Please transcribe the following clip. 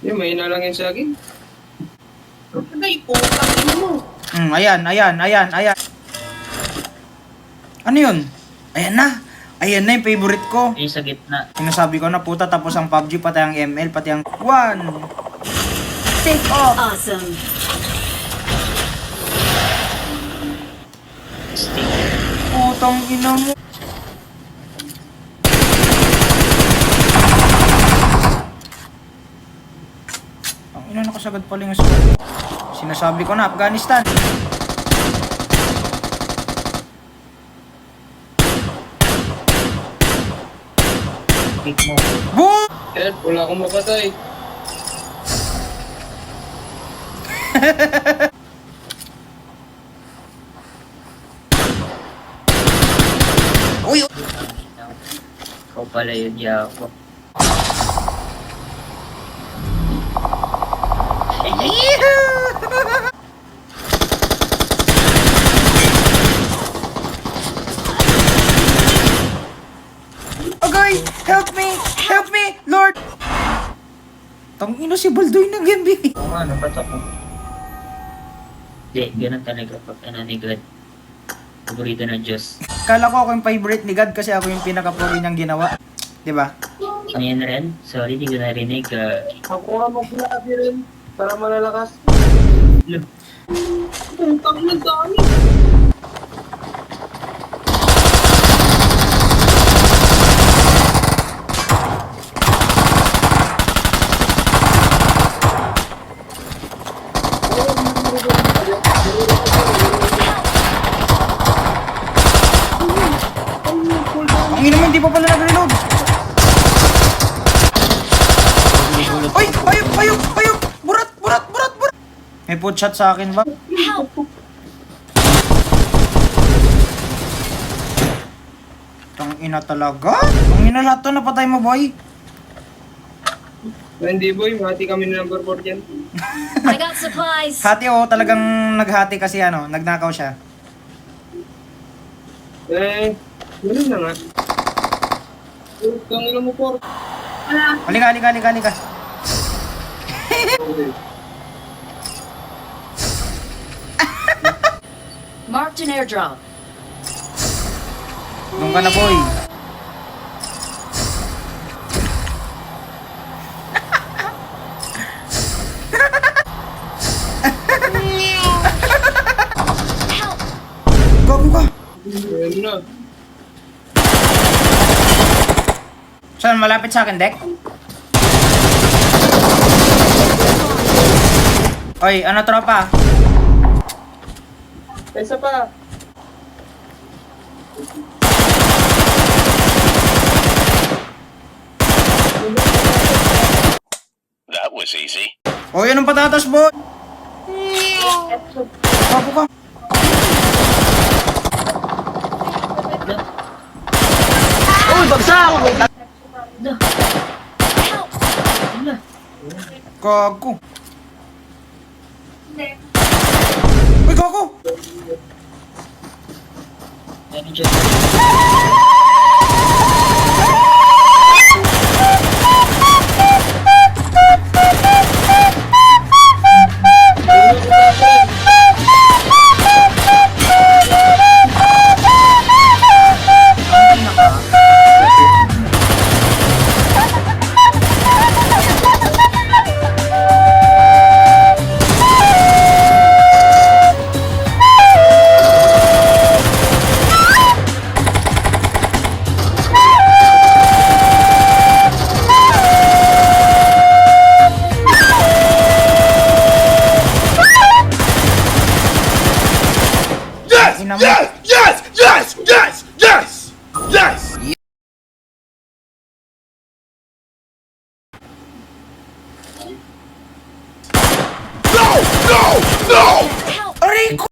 Yung may na lang yan sa akin. Ay, putang mo. Ayan. Ano yun? Ayan na. Ayan na yung favorite ko. Yung sa gitna. Sinasabi ko na puta, tapos ang PUBG, pati ang ML, pati ang 1. Take off. Awesome. Stick. Putang ina mo. Ang ina, nakasagad pala yung squad. Sinasabi ko na, Afghanistan. Stick mo. Boom! Help, wala akong mapatay. Uy! Ikaw pala yun, Yako. Agay! Help me! Help me! Lord! Tangina si Baldoy ng gabi. Oo nga, ba't ako? Hindi, ganun talaga pag ni God. Paborito ng Diyos. Kala ko ako yung favorite ni God kasi ako yung pinaka-pro niyang ginawa. Diba? Ayan rin. Sorry, di ko narinig. Ako nga mag-labi rin. Para malalakas. Look. Putang na dami. Ang ina mo, hindi pa pala nag-reload. Ay! Ayok! Burat! May put shot sa akin ba? Tang ina talaga? Ang ina lahat to napatay mo, boy. Hindi boy, mati kami na number 4 dyan. I got supplies. Hati talagang naghati kasi nagnakaw siya. Ganun na nga. Putang ina mo, por. Halika. Marked an airdrop. Doon ka na, boy. Gago ka. Ganun na. Saan? Malapit sa akin, Dek? Oy, ano tropa? Isa pa. That was easy. Oy, anong patatas, boy? Gago ka. Uy, bagsak! Gago. Uy, gago. Ano dyan? Ina mo. Yes!